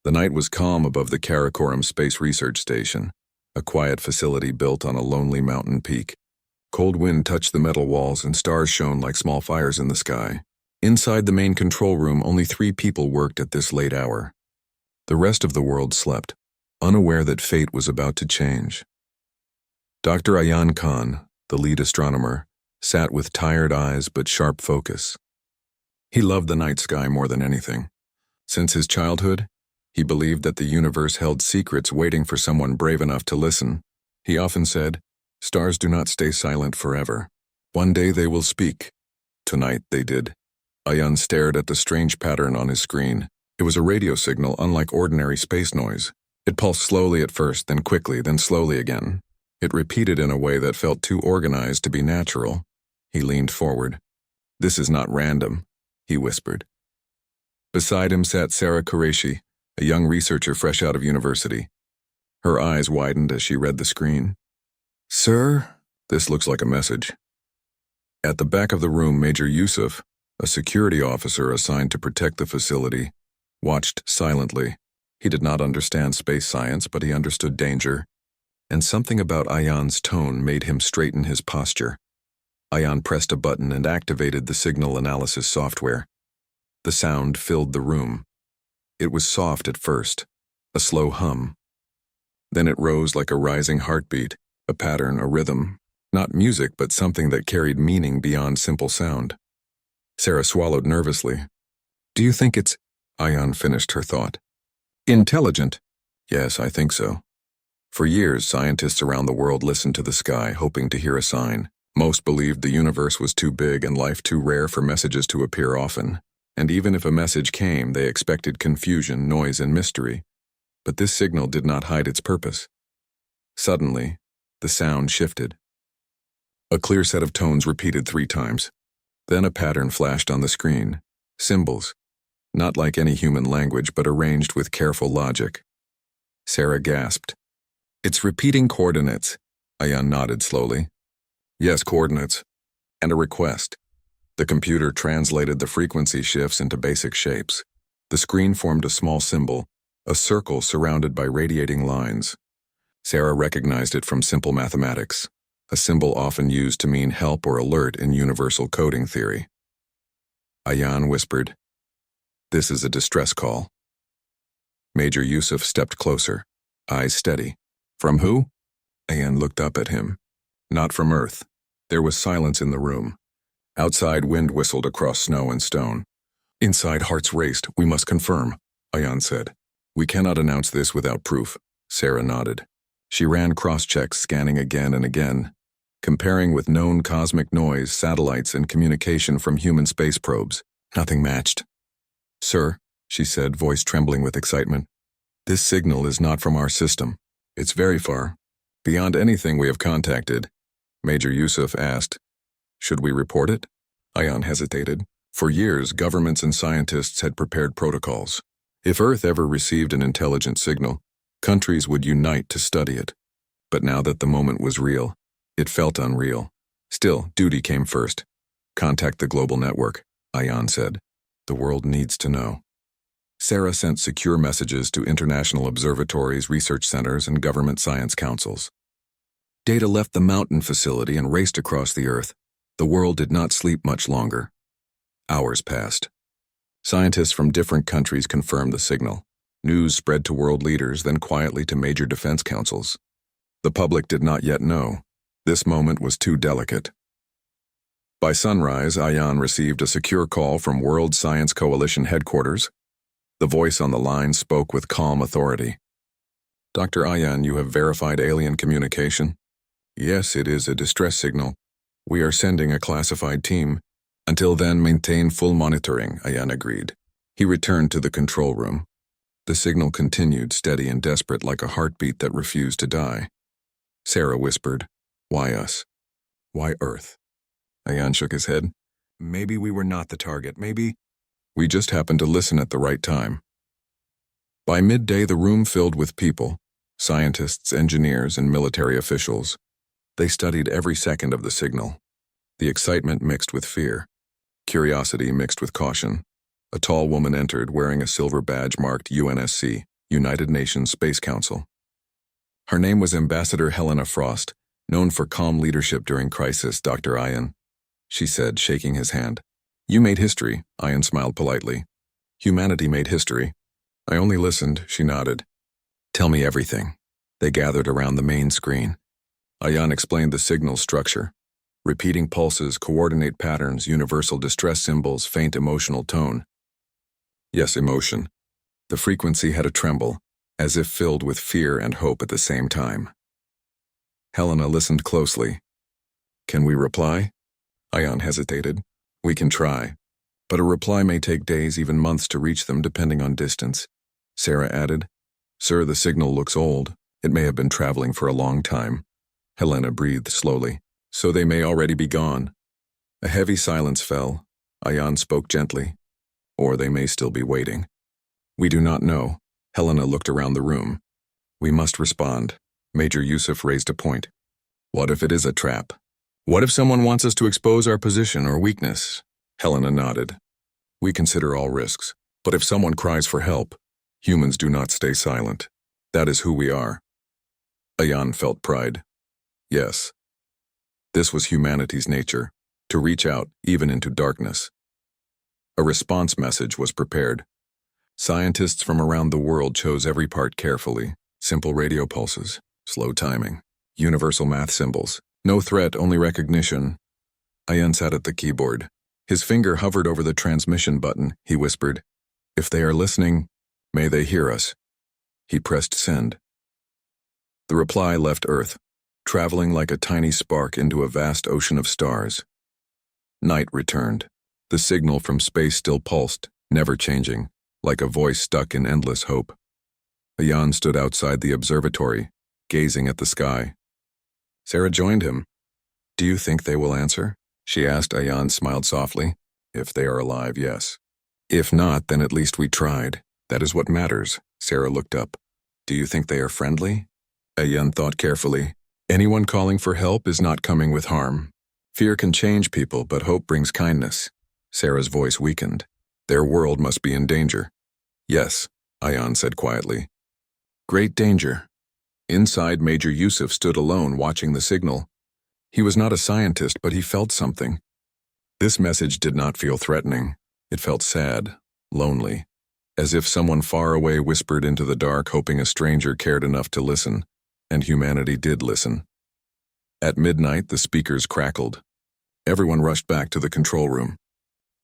The night was calm above the Karakoram Space Research Station, a quiet facility built on a lonely mountain peak. Cold wind touched the metal walls and stars shone like small fires in the sky. Inside the main control room, only 3 people worked at this late hour. The rest of the world slept, unaware that fate was about to change. Dr. Ayan Khan, the lead astronomer, sat with tired eyes but sharp focus. He loved the night sky more than anything. Since his childhood, he believed that the universe held secrets waiting for someone brave enough to listen. He often said, "Stars do not stay silent forever. One day they will speak." Tonight they did. Ayan stared at the strange pattern on his screen. It was a radio signal unlike ordinary space noise. It pulsed slowly at first, then quickly, then slowly again. It repeated in a way that felt too organized to be natural. He leaned forward. "This is not random," he whispered. Beside him sat Sarah Qureshi, a young researcher fresh out of university. Her eyes widened as she read the screen. "Sir, this looks like a message." At the back of the room, Major Yusuf, a security officer assigned to protect the facility, watched silently. He did not understand space science, but he understood danger, and something about Ayan's tone made him straighten his posture. Ayan pressed a button and activated the signal analysis software. The sound filled the room. It was soft at first, a slow hum. Then it rose like a rising heartbeat, a pattern, a rhythm, not music but something that carried meaning beyond simple sound. Sarah swallowed nervously. "Do you think it's—" Ayan finished her thought. "Intelligent?" "Yes, I think so." For years, scientists around the world listened to the sky, hoping to hear a sign. Most believed the universe was too big and life too rare for messages to appear often. And even if a message came, they expected confusion, noise, and mystery. But this signal did not hide its purpose. Suddenly, the sound shifted. A clear set of tones repeated 3 times. Then a pattern flashed on the screen. Symbols. Not like any human language, but arranged with careful logic. Sarah gasped. "It's repeating coordinates." Ayan nodded slowly. "Yes, coordinates. And a request." The computer translated the frequency shifts into basic shapes. The screen formed a small symbol, a circle surrounded by radiating lines. Sarah recognized it from simple mathematics, a symbol often used to mean help or alert in universal coding theory. Ayan whispered, "This is a distress call." Major Yusuf stepped closer, eyes steady. "From who?" Ayan looked up at him. "Not from Earth." There was silence in the room. Outside, wind whistled across snow and stone. Inside, hearts raced. "We must confirm," Ayan said. "We cannot announce this without proof." Sarah nodded. She ran cross-checks, scanning again and again, comparing with known cosmic noise, satellites, and communication from human space probes. Nothing matched. "Sir," she said, voice trembling with excitement, "this signal is not from our system. It's very far, beyond anything we have contacted." Major Yusuf asked, "Should we report it?" Ayan hesitated. For years, governments and scientists had prepared protocols. If Earth ever received an intelligent signal, countries would unite to study it. But now that the moment was real, it felt unreal. Still, duty came first. "Contact the global network," Ayan said. "The world needs to know." Sarah sent secure messages to international observatories, research centers, and government science councils. Data left the mountain facility and raced across the Earth. The world did not sleep much longer. Hours passed. Scientists from different countries confirmed the signal. News spread to world leaders, then quietly to major defense councils. The public did not yet know. This moment was too delicate. By sunrise, Ayan received a secure call from World Science Coalition headquarters. The voice on the line spoke with calm authority. "Dr. Ayan, you have verified alien communication?" "Yes, it is a distress signal. We are sending a classified team. Until then, maintain full monitoring," Ayan agreed. He returned to the control room. The signal continued, steady and desperate, like a heartbeat that refused to die. Sarah whispered, "Why us? Why Earth?" Ayan shook his head. "Maybe we were not the target. Maybe we just happened to listen at the right time." By midday, the room filled with people, scientists, engineers, and military officials. They studied every second of the signal. The excitement mixed with fear. Curiosity mixed with caution. A tall woman entered, wearing a silver badge marked UNSC. United Nations Space Council. Her name was Ambassador Helena Frost, known for calm leadership during crisis, Dr. Ian, she said, shaking his hand. You made history, Ian smiled politely. Humanity made history. I only listened, she nodded. Tell me everything. They gathered around the main screen. Ian explained the signal structure. Repeating pulses, coordinate patterns, universal distress symbols, faint emotional tone. Yes, emotion. The frequency had a tremble, as if filled with fear and hope at the same time. Helena listened closely. Can we reply? Ian hesitated. We can try. But a reply may take days, even months to reach them depending on distance. Sarah added. Sir, the signal looks old. It may have been traveling for a long time. Helena breathed slowly. So they may already be gone. A heavy silence fell. Ian spoke gently. Or they may still be waiting. We do not know. Helena looked around the room. We must respond. Major Yusuf raised a point. What if it is a trap? What if someone wants us to expose our position or weakness? Helena nodded. We consider all risks. But if someone cries for help, humans do not stay silent. That is who we are. Ian felt pride. Yes. This was humanity's nature, to reach out even into darkness. A response message was prepared. Scientists from around the world chose every part carefully. Simple radio pulses, slow timing, universal math symbols. No threat, only recognition. Ian sat at the keyboard. His finger hovered over the transmission button. He whispered, If they are listening, may they hear us. He pressed send. The reply left Earth, traveling like a tiny spark into a vast ocean of stars. Night returned. The signal from space still pulsed, never changing, like a voice stuck in endless hope. Ian stood outside the observatory, gazing at the sky. Sarah joined him. Do you think they will answer? She asked. Ian smiled softly. If they are alive, yes. If not, then at least we tried. That is what matters. Sarah looked up. Do you think they are friendly? Ian thought carefully. Anyone calling for help is not coming with harm. Fear can change people, but hope brings kindness. Sarah's voice weakened. Their world must be in danger. Yes, Ian said quietly. Great danger. Inside, Major Yusuf stood alone watching the signal. He was not a scientist, but he felt something. This message did not feel threatening. It felt sad, lonely, as if someone far away whispered into the dark, hoping a stranger cared enough to listen, and humanity did listen. At midnight, the speakers crackled. Everyone rushed back to the control room.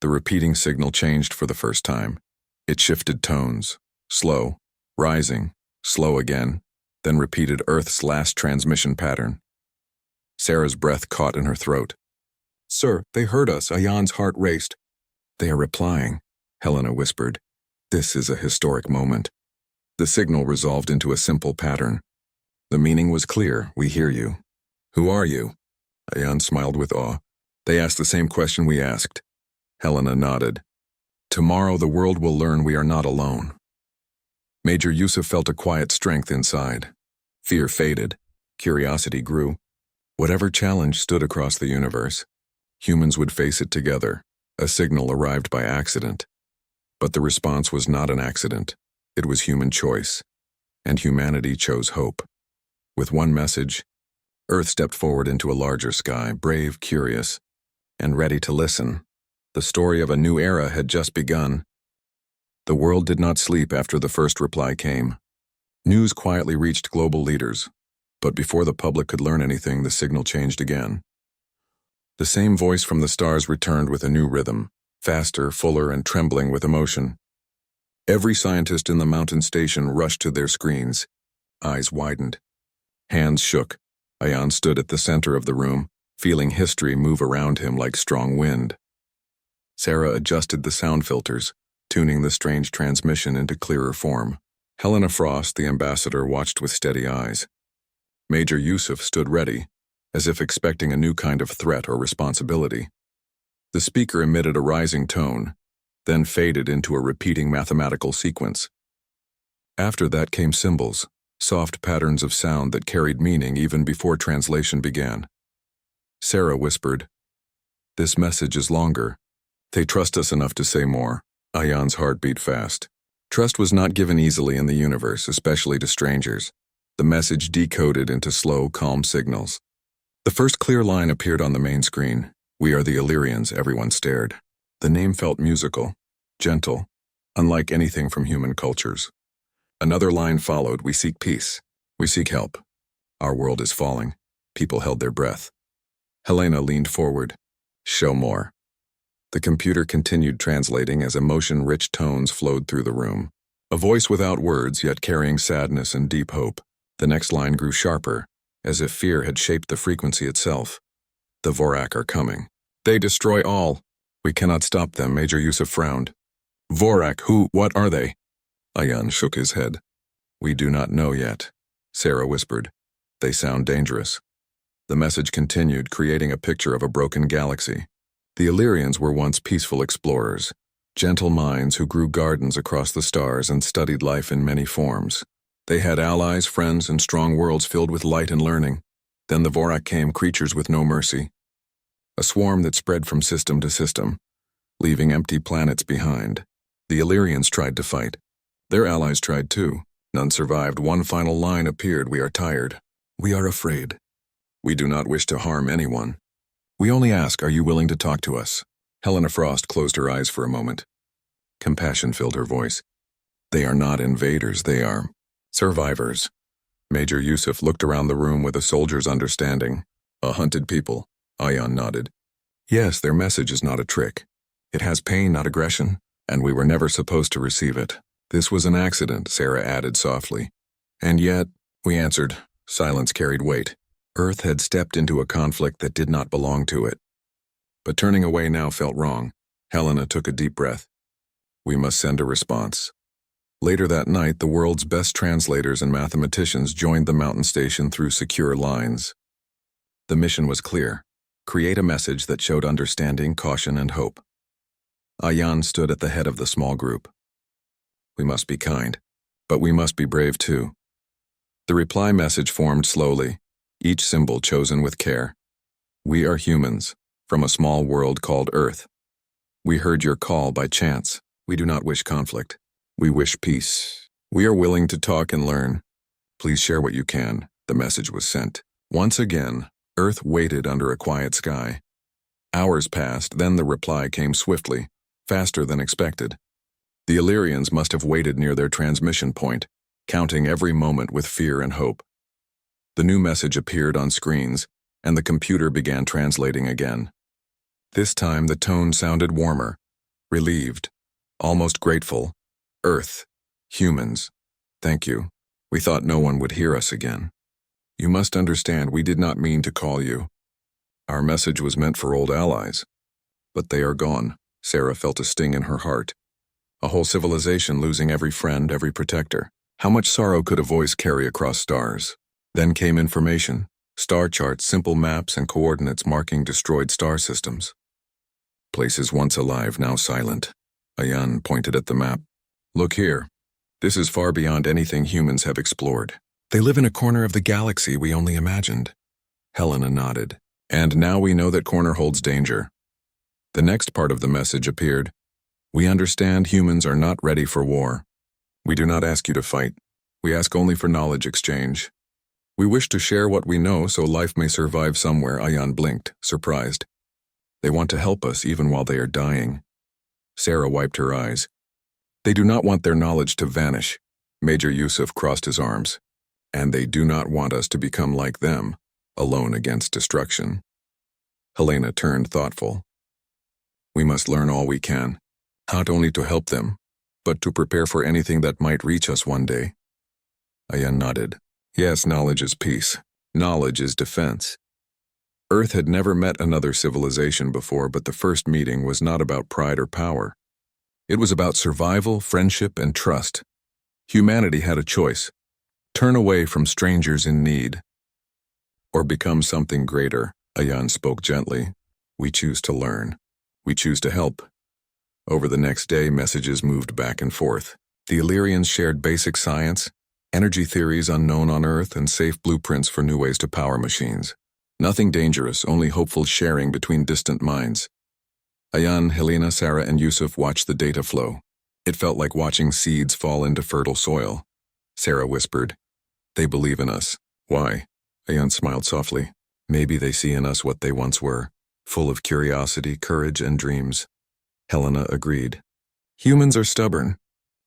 The repeating signal changed for the first time. It shifted tones, slow, rising, slow again, then repeated Earth's last transmission pattern. Sarah's breath caught in her throat. Sir, they heard us. Ian's heart raced. They are replying, Helena whispered. This is a historic moment. The signal resolved into a simple pattern. The meaning was clear. We hear you. Who are you? Ian smiled with awe. They asked the same question we asked. Helena nodded. Tomorrow the world will learn we are not alone. Major Yusuf felt a quiet strength inside. Fear faded. Curiosity grew. Whatever challenge stood across the universe, humans would face it together. A signal arrived by accident. But the response was not an accident. It was human choice. And humanity chose hope. With one message, Earth stepped forward into a larger sky, brave, curious, and ready to listen. The story of a new era had just begun. The world did not sleep after the first reply came. News quietly reached global leaders. But before the public could learn anything, the signal changed again. The same voice from the stars returned with a new rhythm, faster, fuller, and trembling with emotion. Every scientist in the mountain station rushed to their screens. Eyes widened. Hands shook. Ian stood at the center of the room, feeling history move around him like strong wind. Sarah adjusted the sound filters, tuning the strange transmission into clearer form. Helena Frost, the ambassador, watched with steady eyes. Major Yusuf stood ready, as if expecting a new kind of threat or responsibility. The speaker emitted a rising tone, then faded into a repeating mathematical sequence. After that came symbols, soft patterns of sound that carried meaning even before translation began. Sarah whispered, "This message is longer. They trust us enough to say more." Ian's heart beat fast. Trust was not given easily in the universe, especially to strangers. The message decoded into slow, calm signals. The first clear line appeared on the main screen. "We are the Illyrians," everyone stared. The name felt musical, gentle, unlike anything from human cultures. Another line followed. "We seek peace. We seek help. Our world is falling." People held their breath. Helena leaned forward. "Show more." The computer continued translating as emotion-rich tones flowed through the room. A voice without words, yet carrying sadness and deep hope. The next line grew sharper, as if fear had shaped the frequency itself. "The Vorak are coming. They destroy all. We cannot stop them," Major Yusuf frowned. "Vorak, what are they?" Ayan shook his head. "We do not know yet," Sarah whispered. "They sound dangerous." The message continued, creating a picture of a broken galaxy. The Illyrians were once peaceful explorers, gentle minds who grew gardens across the stars and studied life in many forms. They had allies, friends, and strong worlds filled with light and learning. Then the Vorak came, creatures with no mercy. A swarm that spread from system to system, leaving empty planets behind. The Illyrians tried to fight. Their allies tried too. None survived. One final line appeared. "We are tired. We are afraid. We do not wish to harm anyone. We only ask, are you willing to talk to us?" Helena Frost closed her eyes for a moment. Compassion filled her voice. "They are not invaders, they are survivors." Major Yusuf looked around the room with a soldier's understanding. "A hunted people," Ayan nodded. "Yes, their message is not a trick. It has pain, not aggression, and we were never supposed to receive it. This was an accident," Sarah added softly. "And yet," we answered. Silence carried weight. Earth had stepped into a conflict that did not belong to it. But turning away now felt wrong. Helena took a deep breath. "We must send a response." Later that night, the world's best translators and mathematicians joined the mountain station through secure lines. The mission was clear: create a message that showed understanding, caution, and hope. Ayan stood at the head of the small group. "We must be kind, but we must be brave too." The reply message formed slowly, each symbol chosen with care. "We are humans, from a small world called Earth. We heard your call by chance. We do not wish conflict. We wish peace. We are willing to talk and learn. Please share what you can." The message was sent. Once again, Earth waited under a quiet sky. Hours passed, then the reply came swiftly, faster than expected. The Illyrians must have waited near their transmission point, counting every moment with fear and hope. The new message appeared on screens, and the computer began translating again. This time the tone sounded warmer, relieved, almost grateful. "Earth, humans, thank you. We thought no one would hear us again. You must understand we did not mean to call you. Our message was meant for old allies. But they are gone." Sarah felt a sting in her heart. A whole civilization losing every friend, every protector. How much sorrow could a voice carry across stars? Then came information, star charts, simple maps, and coordinates marking destroyed star systems. Places once alive, now silent. Ayan pointed at the map. "Look here. This is far beyond anything humans have explored. They live in a corner of the galaxy we only imagined." Helena nodded. "And now we know that corner holds danger." The next part of the message appeared. "We understand humans are not ready for war. We do not ask you to fight. We ask only for knowledge exchange. We wish to share what we know so life may survive somewhere." Ayan blinked, surprised. "They want to help us even while they are dying." Sarah wiped her eyes. "They do not want their knowledge to vanish." Major Yusuf crossed his arms. "And they do not want us to become like them, alone against destruction." Helena turned thoughtful. "We must learn all we can, not only to help them, but to prepare for anything that might reach us one day." Ayan nodded. "Yes, knowledge is peace. Knowledge is defense." Earth had never met another civilization before, but the first meeting was not about pride or power. It was about survival, friendship, and trust. Humanity had a choice: turn away from strangers in need, or become something greater. Ayan spoke gently. "We choose to learn. We choose to help." Over the next day, messages moved back and forth. The Illyrians shared basic science, energy theories unknown on Earth, and safe blueprints for new ways to power machines. Nothing dangerous, only hopeful sharing between distant minds. Ayan, Helena, Sarah, and Yusuf watched the data flow. It felt like watching seeds fall into fertile soil. Sarah whispered, "They believe in us." "Why?" Ayan smiled softly. "Maybe they see in us what they once were, full of curiosity, courage, and dreams." Helena agreed. "Humans are stubborn.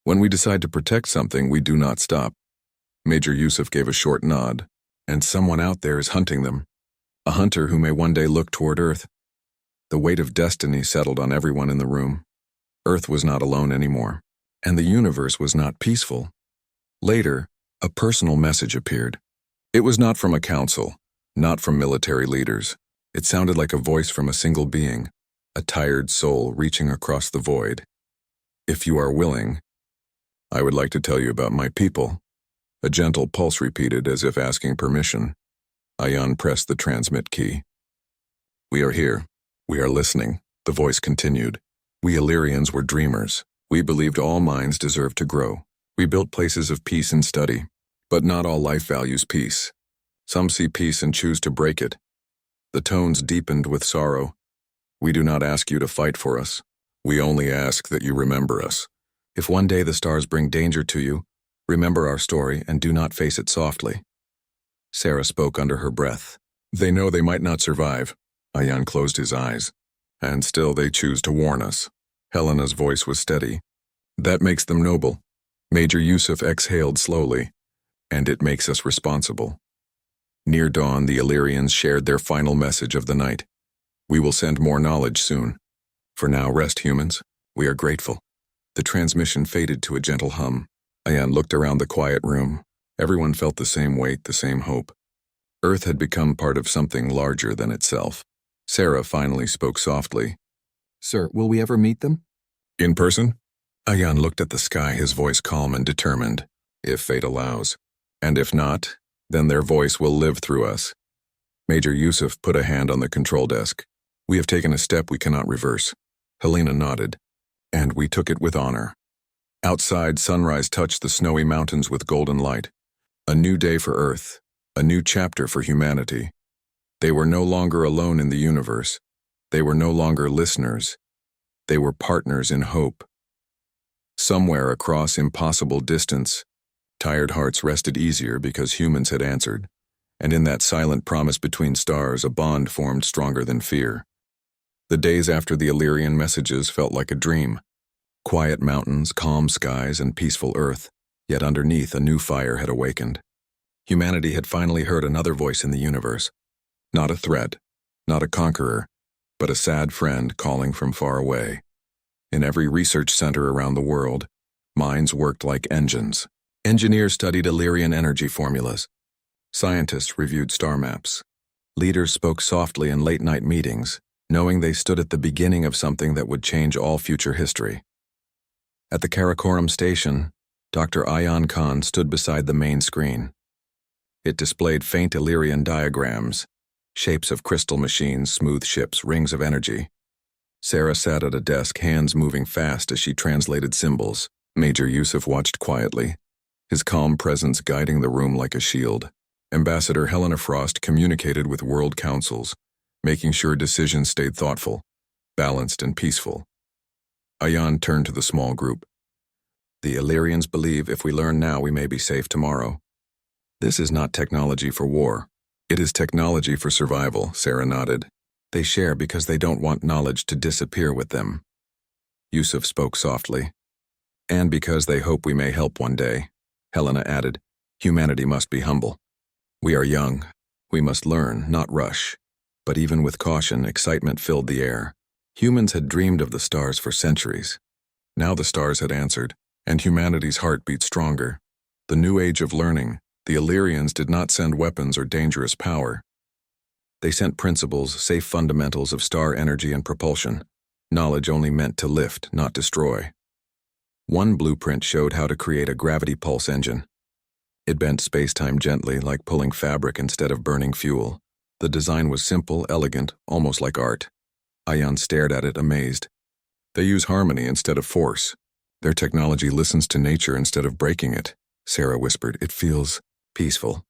When we decide to protect something, we do not stop." Major Yusuf gave a short nod. "And someone out there is hunting them. A hunter who may one day look toward Earth." The weight of destiny settled on everyone in the room. Earth was not alone anymore, and the universe was not peaceful. Later, a personal message appeared. It was not from a council, not from military leaders. It sounded like a voice from a single being, a tired soul reaching across the void. "If you are willing, I would like to tell you about my people." A gentle pulse repeated as if asking permission. Ayan pressed the transmit key. "We are here. We are listening," the voice continued. "We Illyrians were dreamers. We believed all minds deserved to grow. We built places of peace and study. But not all life values peace. Some see peace and choose to break it." The tones deepened with sorrow. "We do not ask you to fight for us. We only ask that you remember us. If one day the stars bring danger to you, remember our story and do not face it softly." Sarah spoke under her breath. "They know they might not survive." Ayan closed his eyes. "And still they choose to warn us." Helena's voice was steady. "That makes them noble." Major Yusuf exhaled slowly. "And it makes us responsible." Near dawn, the Illyrians shared their final message of the night. "We will send more knowledge soon. For now, rest, humans. We are grateful." The transmission faded to a gentle hum. Ayan looked around the quiet room. Everyone felt the same weight, the same hope. Earth had become part of something larger than itself. Sarah finally spoke softly. "Sir, will we ever meet them?" "In person?" Ayan looked at the sky, his voice calm and determined. "If fate allows. And if not, then their voice will live through us." Major Yusuf put a hand on the control desk. "We have taken a step we cannot reverse." Helena nodded. "And we took it with honor." Outside, sunrise touched the snowy mountains with golden light. A new day for Earth, a new chapter for humanity. They were no longer alone in the universe. They were no longer listeners. They were partners in hope. Somewhere across impossible distance, tired hearts rested easier because humans had answered, and in that silent promise between stars, a bond formed stronger than fear. The days after the Illyrian messages felt like a dream. Quiet mountains, calm skies, and peaceful Earth, yet underneath a new fire had awakened. Humanity had finally heard another voice in the universe. Not a threat, not a conqueror, but a sad friend calling from far away. In every research center around the world, minds worked like engines. Engineers studied Illyrian energy formulas. Scientists reviewed star maps. Leaders spoke softly in late-night meetings, knowing they stood at the beginning of something that would change all future history. At the Karakoram station, Dr. Ayan Khan stood beside the main screen. It displayed faint Illyrian diagrams, shapes of crystal machines, smooth ships, rings of energy. Sarah sat at a desk, hands moving fast as she translated symbols. Major Yusuf watched quietly, his calm presence guiding the room like a shield. Ambassador Helena Frost communicated with world councils, making sure decisions stayed thoughtful, balanced, and peaceful. Ayan turned to the small group. "The Illyrians believe if we learn now, we may be safe tomorrow." "This is not technology for war. It is technology for survival," Sarah nodded. "They share because they don't want knowledge to disappear with them." Yusuf spoke softly. "And because they hope we may help one day," Helena added. "Humanity must be humble. We are young. We must learn, not rush." But even with caution, excitement filled the air. Humans had dreamed of the stars for centuries. Now the stars had answered, and humanity's heart beat stronger. The new age of learning, the Illyrians did not send weapons or dangerous power. They sent principles, safe fundamentals of star energy and propulsion, knowledge only meant to lift, not destroy. One blueprint showed how to create a gravity pulse engine. It bent space-time gently, like pulling fabric instead of burning fuel. The design was simple, elegant, almost like art. Ayan stared at it, amazed. "They use harmony instead of force. Their technology listens to nature instead of breaking it," Sarah whispered. "It feels peaceful."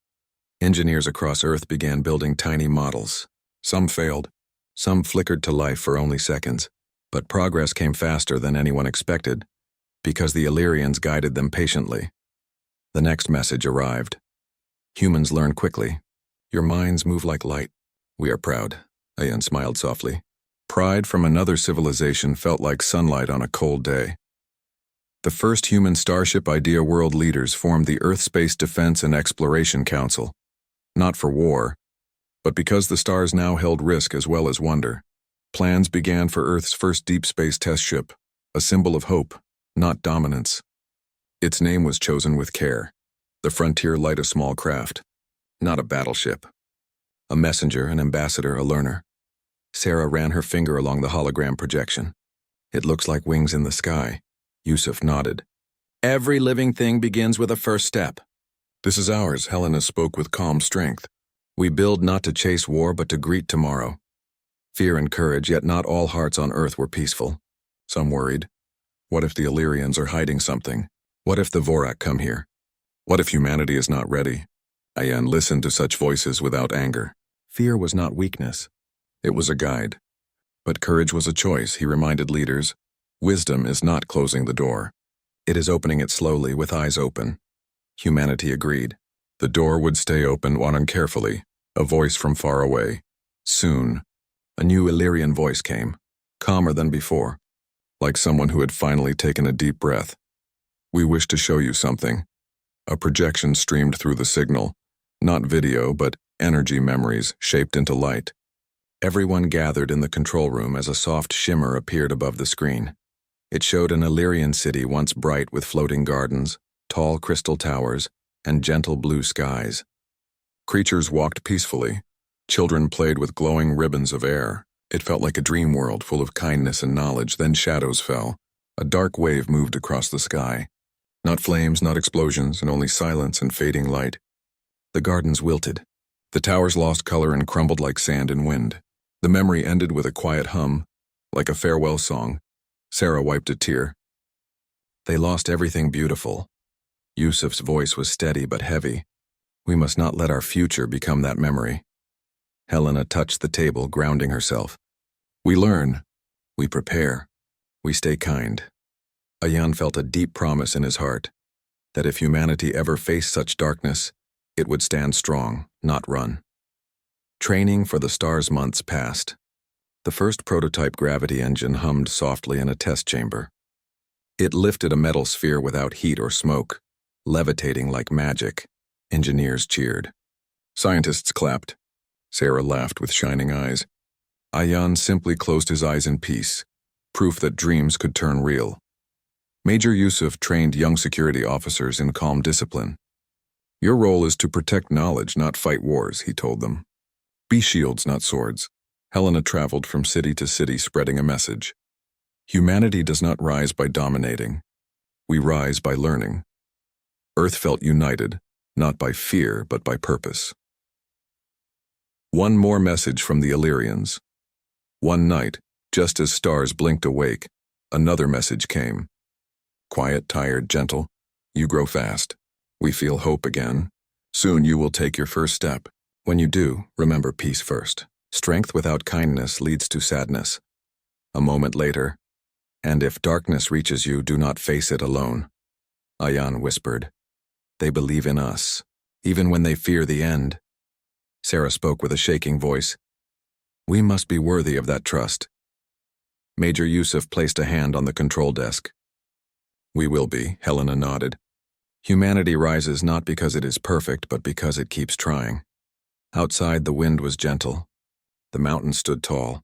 Engineers across Earth began building tiny models. Some failed. Some flickered to life for only seconds. But progress came faster than anyone expected. Because the Illyrians guided them patiently. The next message arrived. Humans learn quickly. Your minds move like light. We are proud. Ayan smiled softly. Pride from another civilization felt like sunlight on a cold day. The first human starship Idea World leaders formed the Earth Space Defense and Exploration Council. Not for war, but because the stars now held risk as well as wonder. Plans began for Earth's first deep space test ship, a symbol of hope, not dominance. Its name was chosen with care. The Frontier Light, a small craft, not a battleship. A messenger, an ambassador, a learner. Sarah ran her finger along the hologram projection. It looks like wings in the sky. Yusuf nodded. Every living thing begins with a first step. This is ours, Helena spoke with calm strength. We build not to chase war, but to greet tomorrow. Fear and courage, yet not all hearts on Earth were peaceful. Some worried. What if the Illyrians are hiding something? What if the Vorak come here? What if humanity is not ready? Ayan listened to such voices without anger. Fear was not weakness. It was a guide. But courage was a choice, he reminded leaders. Wisdom is not closing the door. It is opening it slowly, with eyes open. Humanity agreed. The door would stay open, watching carefully. A voice from far away. Soon, a new Illyrian voice came, calmer than before, like someone who had finally taken a deep breath. We wish to show you something. A projection streamed through the signal. Not video, but energy memories shaped into light. Everyone gathered in the control room as a soft shimmer appeared above the screen. It showed an Illyrian city once bright with floating gardens, tall crystal towers, and gentle blue skies. Creatures walked peacefully. Children played with glowing ribbons of air. It felt like a dream world full of kindness and knowledge. Then shadows fell. A dark wave moved across the sky. Not flames, not explosions, and only silence and fading light. The gardens wilted. The towers lost color and crumbled like sand in wind. The memory ended with a quiet hum, like a farewell song. Sarah wiped a tear. They lost everything beautiful. Yusuf's voice was steady but heavy. We must not let our future become that memory. Helena touched the table, grounding herself. We learn. We prepare. We stay kind. Ayan felt a deep promise in his heart, that if humanity ever faced such darkness, it would stand strong, not run. Training for the stars months passed. The first prototype gravity engine hummed softly in a test chamber. It lifted a metal sphere without heat or smoke, levitating like magic. Engineers cheered. Scientists clapped. Sarah laughed with shining eyes. Ayan simply closed his eyes in peace, proof that dreams could turn real. Major Yusuf trained young security officers in calm discipline. Your role is to protect knowledge, not fight wars, he told them. Be shields, not swords. Helena traveled from city to city spreading a message. Humanity does not rise by dominating. We rise by learning. Earth felt united, not by fear, but by purpose. One more message from the Illyrians. One night, just as stars blinked awake, another message came. Quiet, tired, gentle. You grow fast. We feel hope again. Soon you will take your first step. When you do, remember peace first. Strength without kindness leads to sadness. A moment later, and if darkness reaches you, do not face it alone. Ayan whispered. They believe in us, even when they fear the end. Sarah spoke with a shaking voice. We must be worthy of that trust. Major Yusuf placed a hand on the control desk. We will be, Helena nodded. Humanity rises not because it is perfect, but because it keeps trying. Outside, the wind was gentle. The mountains stood tall.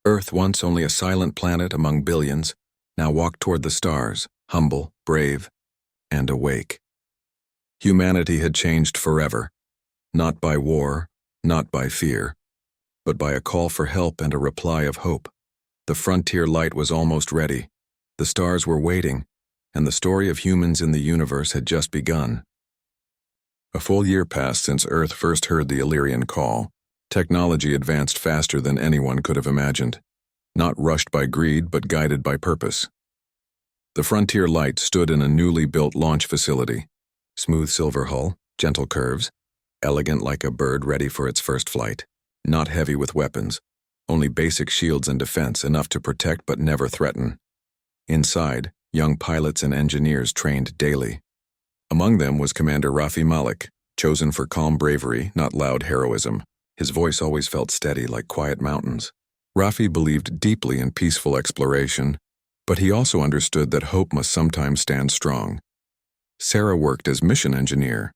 Earth, once only a silent planet among billions, now walked toward the stars, humble, brave, and awake. Humanity had changed forever, not by war, not by fear, but by a call for help and a reply of hope. The frontier light was almost ready. The stars were waiting, and the story of humans in the universe had just begun. A full year passed since Earth first heard the Illyrian call. Technology advanced faster than anyone could have imagined, not rushed by greed but guided by purpose. The Frontier Light stood in a newly built launch facility. Smooth silver hull, gentle curves, elegant like a bird ready for its first flight. Not heavy with weapons, only basic shields and defense, enough to protect but never threaten. Inside, young pilots and engineers trained daily. Among them was Commander Rafi Malik, chosen for calm bravery, not loud heroism. His voice always felt steady like quiet mountains. Rafi believed deeply in peaceful exploration, but he also understood that hope must sometimes stand strong. Sarah worked as mission engineer.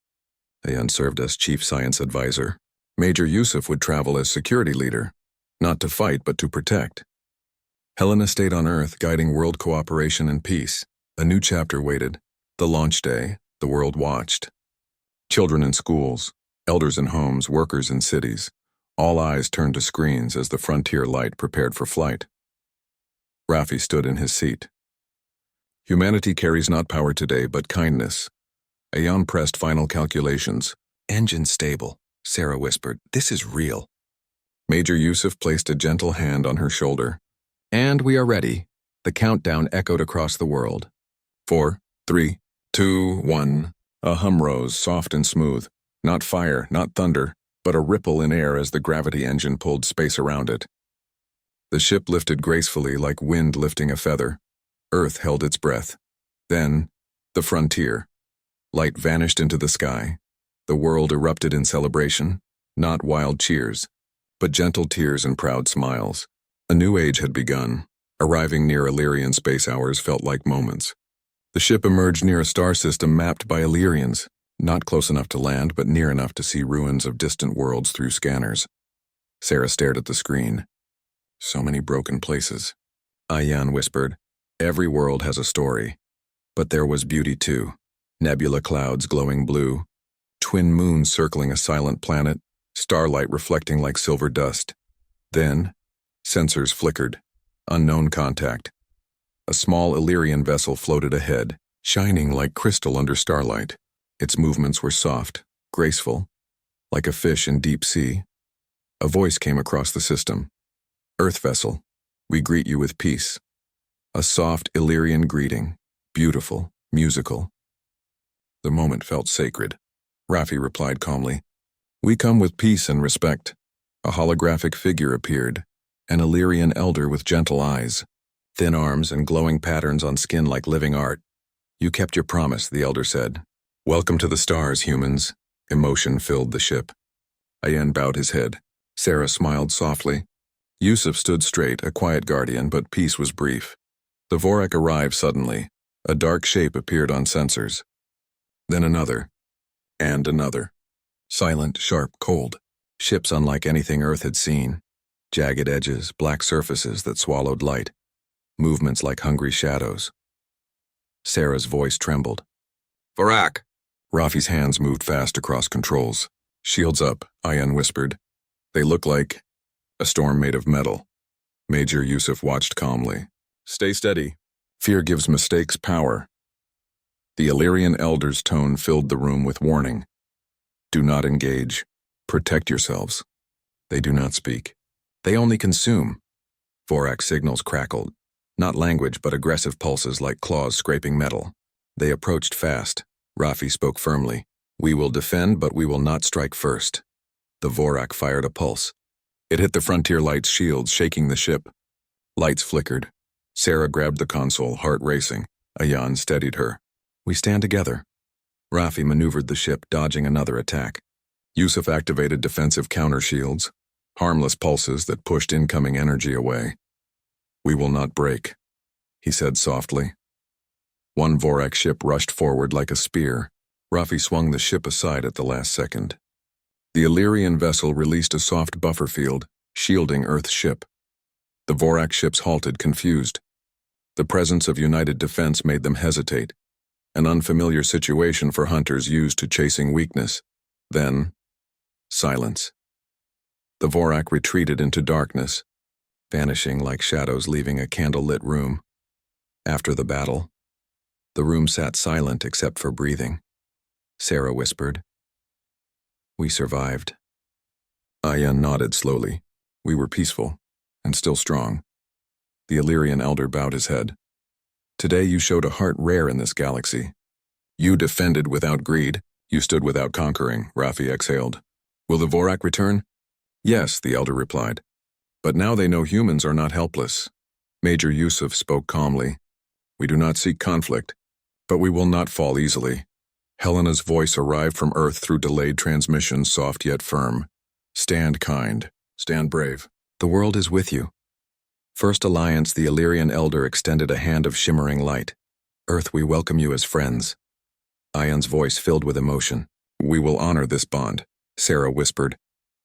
Ayan served as chief science advisor. Major Yusuf would travel as security leader, not to fight but to protect. Helena stayed on Earth, guiding world cooperation and peace. A new chapter waited. The launch day, the world watched. Children in schools, elders in homes, workers in cities. All eyes turned to screens as the frontier light prepared for flight. Rafi stood in his seat. Humanity carries not power today, but kindness. Ayan pressed final calculations. Engine stable, Sarah whispered. This is real. Major Yusuf placed a gentle hand on her shoulder. And we are ready. The countdown echoed across the world. 4, 3, 2, 1. A hum rose, soft and smooth. Not fire, not thunder, but a ripple in air as the gravity engine pulled space around it. The ship lifted gracefully like wind lifting a feather. Earth held its breath. Then, the frontier. Light vanished into the sky. The world erupted in celebration, not wild cheers, but gentle tears and proud smiles. A new age had begun. Arriving near Illyrian space hours felt like moments. The ship emerged near a star system mapped by Illyrians, not close enough to land, but near enough to see ruins of distant worlds through scanners. Sarah stared at the screen. So many broken places. Ayan whispered, every world has a story. But there was beauty too. Nebula clouds glowing blue, twin moons circling a silent planet, starlight reflecting like silver dust. Then, sensors flickered. Unknown contact. A small Illyrian vessel floated ahead, shining like crystal under starlight. Its movements were soft, graceful, like a fish in deep sea. A voice came across the system. Earth vessel, we greet you with peace. A soft Illyrian greeting, beautiful, musical. The moment felt sacred. Rafi replied calmly, we come with peace and respect. A holographic figure appeared, an Illyrian elder with gentle eyes, thin arms and glowing patterns on skin like living art. You kept your promise, the elder said. Welcome to the stars, humans. Emotion filled the ship. Ayan bowed his head. Sarah smiled softly. Yusuf stood straight, a quiet guardian, but peace was brief. The Vorak arrived suddenly. A dark shape appeared on sensors. Then another. And another. Silent, sharp, cold. Ships unlike anything Earth had seen. Jagged edges, black surfaces that swallowed light. Movements like hungry shadows. Sarah's voice trembled. Vorak! Rafi's hands moved fast across controls. Shields up, Ayan whispered. They look like a storm made of metal. Major Yusuf watched calmly. Stay steady. Fear gives mistakes power. The Illyrian elder's tone filled the room with warning. Do not engage. Protect yourselves. They do not speak. They only consume. Vorak's signals crackled. Not language, but aggressive pulses like claws scraping metal. They approached fast. Rafi spoke firmly. We will defend, but we will not strike first. The Vorak fired a pulse. It hit the frontier light's shields, shaking the ship. Lights flickered. Sarah grabbed the console, heart racing. Ayan steadied her. We stand together. Rafi maneuvered the ship, dodging another attack. Yusuf activated defensive counter shields, harmless pulses that pushed incoming energy away. We will not break, he said softly. One Vorak ship rushed forward like a spear. Rafi swung the ship aside at the last second. The Illyrian vessel released a soft buffer field, shielding Earth's ship. The Vorak ships halted, confused. The presence of united defense made them hesitate, an unfamiliar situation for hunters used to chasing weakness. Then, silence. The Vorak retreated into darkness, vanishing like shadows leaving a candle-lit room. After the battle, the room sat silent except for breathing. Sarah whispered, We survived. Ayan nodded slowly. We were peaceful, and still strong. The Illyrian elder bowed his head. Today you showed a heart rare in this galaxy. You defended without greed. You stood without conquering, Rafi exhaled. Will the Vorak return? Yes, the elder replied. But now they know humans are not helpless. Major Yusuf spoke calmly. We do not seek conflict, but we will not fall easily. Helena's voice arrived from Earth through delayed transmission, soft yet firm. Stand kind. Stand brave. The world is with you. First Alliance, the Illyrian elder extended a hand of shimmering light. Earth, we welcome you as friends. Ion's voice filled with emotion. We will honor this bond, Sarah whispered.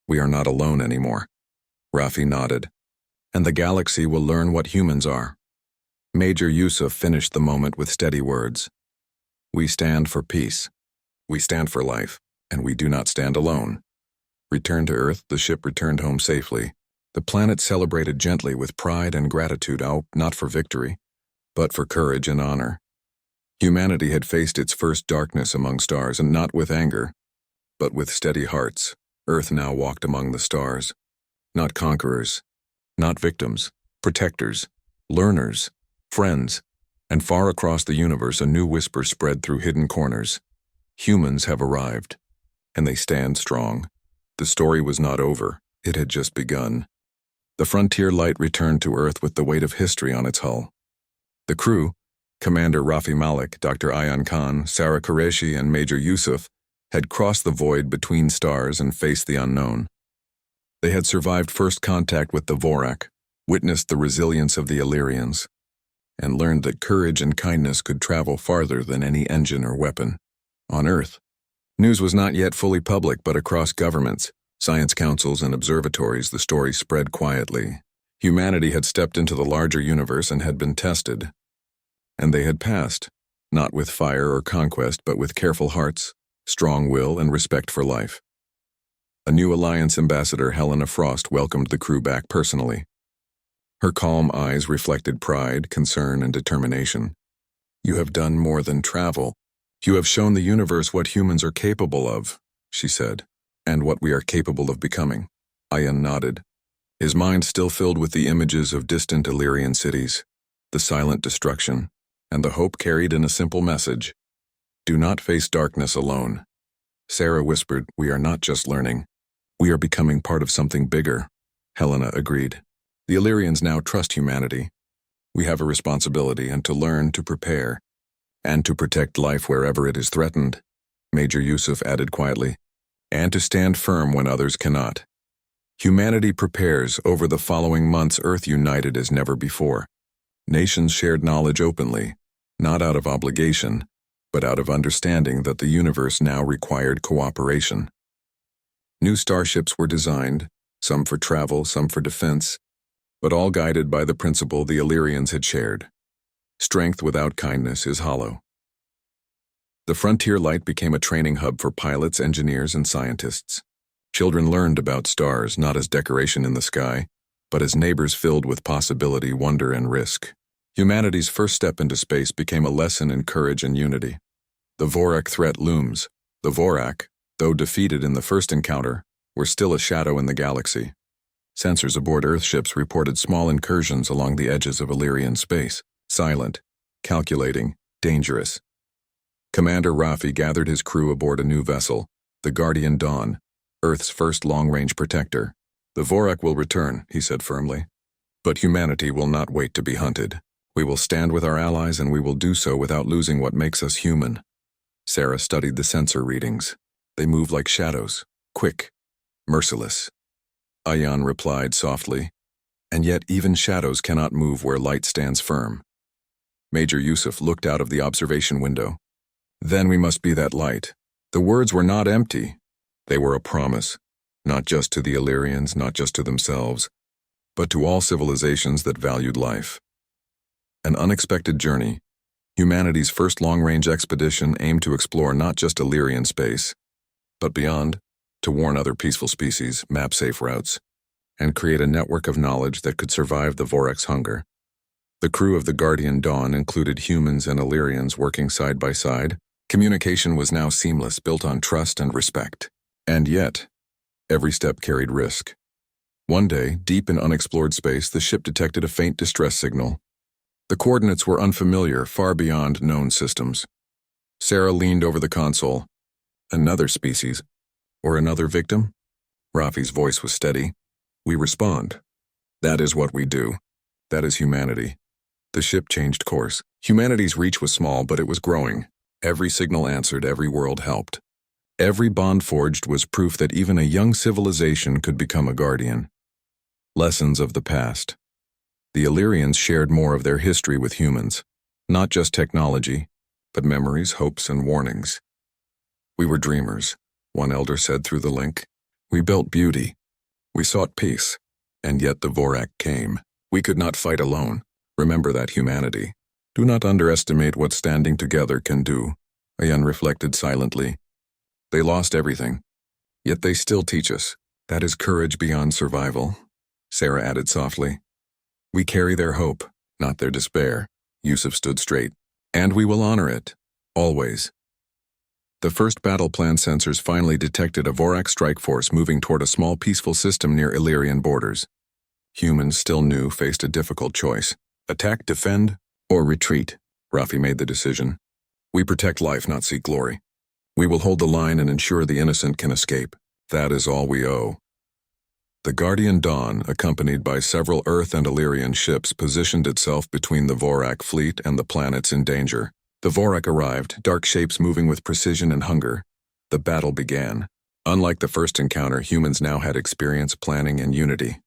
We are not alone anymore. Rafi nodded. And the galaxy will learn what humans are. Major Yusuf finished the moment with steady words. We stand for peace. We stand for life, and we do not stand alone. Returned to Earth, the ship returned home safely. The planet celebrated gently with pride and gratitude, not for victory, but for courage and honor. Humanity had faced its first darkness among stars, and not with anger, but with steady hearts. Earth now walked among the stars. Not conquerors, not victims, protectors, learners, friends, and far across the universe a new whisper spread through hidden corners. Humans have arrived, and they stand strong. The story was not over, it had just begun. The frontier light returned to Earth with the weight of history on its hull. The crew, Commander Rafi Malik, Dr. Ayan Khan, Sarah Qureshi, and Major Yusuf, had crossed the void between stars and faced the unknown. They had survived first contact with the Vorak, witnessed the resilience of the Illyrians, and learned that courage and kindness could travel farther than any engine or weapon. On Earth, news was not yet fully public, but across governments, science councils, and observatories the story spread quietly. Humanity had stepped into the larger universe and had been tested. And they had passed, not with fire or conquest, but with careful hearts, strong will, and respect for life. A new Alliance ambassador, Helena Frost, welcomed the crew back personally. Her calm eyes reflected pride, concern, and determination. You have done more than travel. You have shown the universe what humans are capable of, she said, and what we are capable of becoming. Ayan nodded, his mind still filled with the images of distant Illyrian cities, the silent destruction, and the hope carried in a simple message. Do not face darkness alone. Sarah whispered, we are not just learning. We are becoming part of something bigger. Helena agreed. The Illyrians now trust humanity. We have a responsibility, and to learn, to prepare, and to protect life wherever it is threatened, Major Yusuf added quietly, and to stand firm when others cannot. Humanity prepares. Over the following months, Earth united as never before. Nations shared knowledge openly, not out of obligation, but out of understanding that the universe now required cooperation. New starships were designed, some for travel, some for defense, but all guided by the principle the Illyrians had shared. Strength without kindness is hollow. The frontier light became a training hub for pilots, engineers, and scientists. Children learned about stars not as decoration in the sky, but as neighbors filled with possibility, wonder, and risk. Humanity's first step into space became a lesson in courage and unity. The Vorak threat looms. The Vorak, though defeated in the first encounter, were still a shadow in the galaxy. Sensors aboard Earth ships reported small incursions along the edges of Illyrian space, silent, calculating, dangerous. Commander Rafi gathered his crew aboard a new vessel, the Guardian Dawn, Earth's first long-range protector. The Vorak will return, he said firmly. But humanity will not wait to be hunted. We will stand with our allies, and we will do so without losing what makes us human. Sarah studied the sensor readings. They moved like shadows, quick, merciless. Ayan replied softly, and yet even shadows cannot move where light stands firm. Major Yusuf looked out of the observation window. Then we must be that light. The words were not empty. They were a promise, not just to the Illyrians, not just to themselves, but to all civilizations that valued life. An unexpected journey, humanity's first long-range expedition aimed to explore not just Illyrian space, but beyond, to warn other peaceful species, map safe routes, and create a network of knowledge that could survive the Vorak's hunger. The crew of the Guardian Dawn included humans and Illyrians working side by side. Communication was now seamless, built on trust and respect. And yet, every step carried risk. One day, deep in unexplored space, the ship detected a faint distress signal. The coordinates were unfamiliar, far beyond known systems. Sarah leaned over the console. Another species? Or another victim? Rafi's voice was steady. We respond. That is what we do. That is humanity. The ship changed course. Humanity's reach was small, but it was growing. Every signal answered, every world helped. Every bond forged was proof that even a young civilization could become a guardian. Lessons of the past. The Illyrians shared more of their history with humans, not just technology, but memories, hopes, and warnings. We were dreamers, one elder said through the link. We built beauty. We sought peace. And yet the Vorak came. We could not fight alone. Remember that, humanity. Do not underestimate what standing together can do. Ayan reflected silently. They lost everything, yet they still teach us. That is courage beyond survival, Sarah added softly. We carry their hope, not their despair. Yusuf stood straight. And we will honor it. Always. The first battle plan sensors finally detected a Vorak strike force moving toward a small peaceful system near Illyrian borders. Humans, still new, faced a difficult choice. Attack, defend, or retreat. Rafi made the decision. We protect life, not seek glory. We will hold the line and ensure the innocent can escape. That is all we owe. The Guardian Dawn, accompanied by several Earth and Illyrian ships, positioned itself between the Vorak fleet and the planets in danger. The Vorak arrived, dark shapes moving with precision and hunger. The battle began. Unlike the first encounter, humans now had experience, planning, and unity.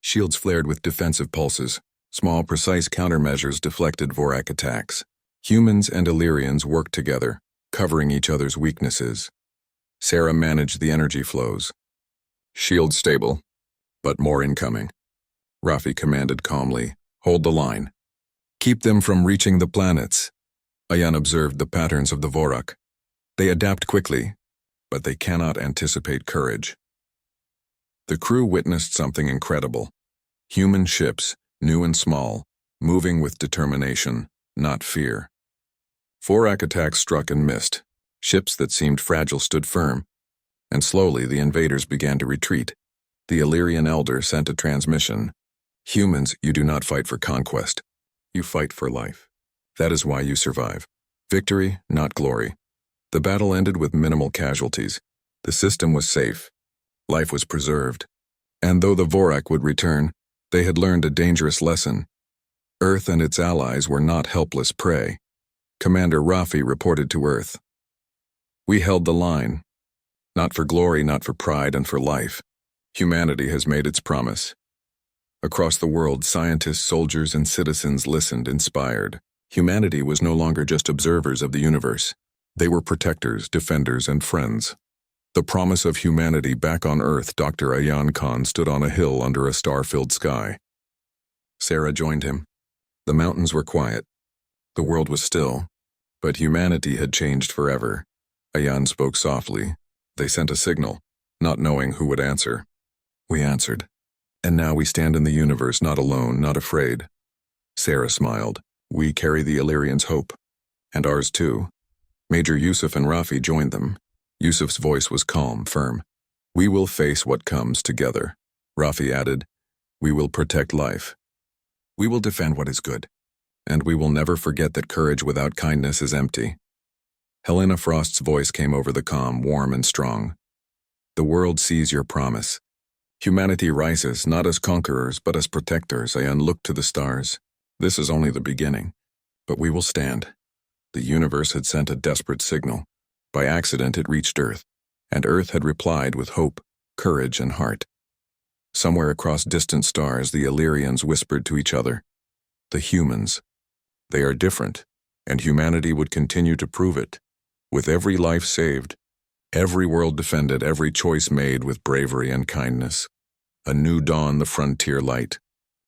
Shields flared with defensive pulses. Small, precise countermeasures deflected Vorak attacks. Humans and Illyrians worked together, covering each other's weaknesses. Sarah managed the energy flows. Shield stable, but more incoming. Rafi commanded calmly, hold the line. Keep them from reaching the planets. Ayan observed the patterns of the Vorak. They adapt quickly, but they cannot anticipate courage. The crew witnessed something incredible. Human ships, new and small, moving with determination, not fear. Vorak attacks struck and missed. Ships that seemed fragile stood firm, and slowly the invaders began to retreat. The Illyrian elder sent a transmission. Humans, you do not fight for conquest. You fight for life. That is why you survive. Victory, not glory. The battle ended with minimal casualties. The system was safe. Life was preserved. And though the Vorak would return, they had learned a dangerous lesson. Earth and its allies were not helpless prey. Commander Rafi reported to Earth. We held the line. Not for glory, not for pride, and for life. Humanity has made its promise. Across the world, scientists, soldiers, and citizens listened, inspired. Humanity was no longer just observers of the universe. They were protectors, defenders, and friends. The promise of humanity back on Earth. Dr. Ayan Khan stood on a hill under a star-filled sky. Sarah joined him. The mountains were quiet. The world was still, but humanity had changed forever. Ayan spoke softly. They sent a signal, not knowing who would answer. We answered. And now we stand in the universe, not alone, not afraid. Sarah smiled. We carry the Illyrians' hope. And ours too. Major Yusuf and Rafi joined them. Yusuf's voice was calm, firm. We will face what comes together. Rafi added, we will protect life. We will defend what is good. And we will never forget that courage without kindness is empty. Helena Frost's voice came over the comm, warm and strong. The world sees your promise. Humanity rises, not as conquerors, but as protectors. I looked to the stars. This is only the beginning. But we will stand. The universe had sent a desperate signal. By accident, it reached Earth, and Earth had replied with hope, courage, and heart. Somewhere across distant stars, the Illyrians whispered to each other, the humans. They are different, and humanity would continue to prove it. With every life saved, every world defended, every choice made with bravery and kindness. A new dawn, the frontier light.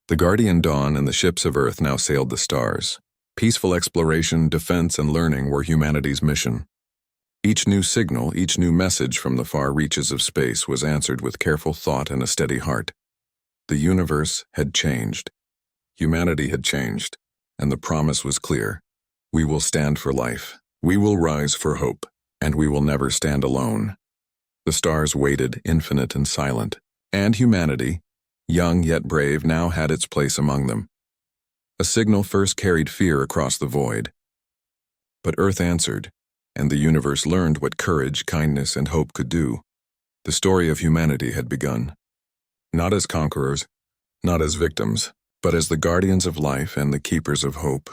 The Guardian Dawn and the ships of Earth now sailed the stars. Peaceful exploration, defense, and learning were humanity's mission. Each new signal, each new message from the far reaches of space was answered with careful thought and a steady heart. The universe had changed. Humanity had changed, and the promise was clear. We will stand for life. We will rise for hope, and we will never stand alone. The stars waited, infinite and silent, and humanity, young yet brave, now had its place among them. A signal first carried fear across the void. But Earth answered, and the universe learned what courage, kindness, and hope could do. The story of humanity had begun. Not as conquerors, not as victims, But as the guardians of life and the keepers of hope,